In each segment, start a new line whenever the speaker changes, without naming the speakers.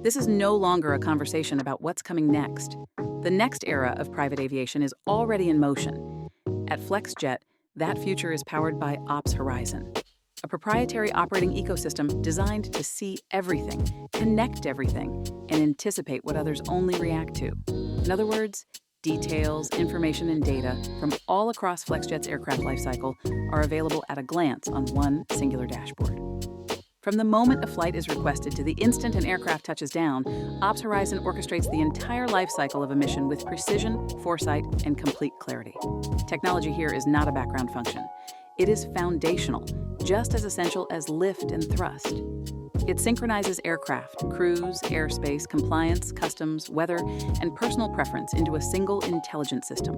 This is no longer a conversation about what's coming next. The next era of private aviation is already in motion. At Flexjet, that future is powered by Ops Horizon, a proprietary operating ecosystem designed to see everything, connect everything, and anticipate what others only react to. In other words, details, information, and data from all across Flexjet's aircraft lifecycle are available at a glance on one singular dashboard. From the moment a flight is requested to the instant an aircraft touches down, Ops Horizon orchestrates the entire life cycle of a mission with precision, foresight, and complete clarity. Technology here is not a background function. It is foundational, just as essential as lift and thrust. It synchronizes aircraft, crews, airspace, compliance, customs, weather, and personal preference into a single intelligent system.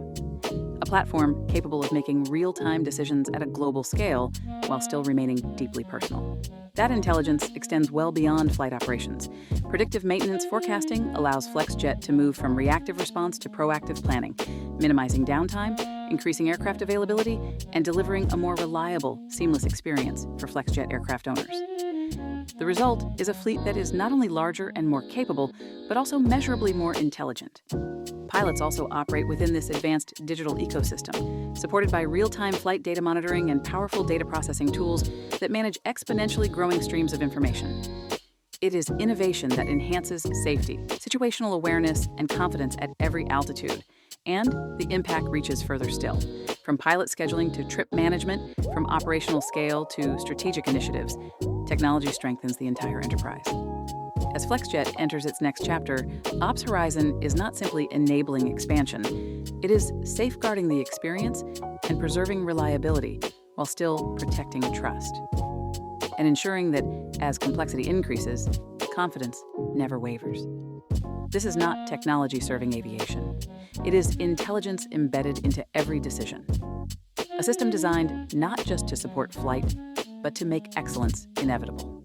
A platform capable of making real-time decisions at a global scale while still remaining deeply personal. That intelligence extends well beyond flight operations. Predictive maintenance forecasting allows Flexjet to move from reactive response to proactive planning, minimizing downtime, increasing aircraft availability, and delivering a more reliable, seamless experience for Flexjet aircraft owners. The result is a fleet that is not only larger and more capable, but also measurably more intelligent. Pilots also operate within this advanced digital ecosystem, supported by real-time flight data monitoring and powerful data processing tools that manage exponentially growing streams of information. It is innovation that enhances safety, situational awareness, and confidence at every altitude. And the impact reaches further still. From pilot scheduling to trip management, from operational scale to strategic initiatives, technology strengthens the entire enterprise. As Flexjet enters its next chapter, Ops Horizon is not simply enabling expansion. It is safeguarding the experience and preserving reliability while still protecting trust. And ensuring that as complexity increases, confidence never wavers. This is not technology serving aviation. It is intelligence embedded into every decision. A system designed not just to support flight, but to make excellence inevitable.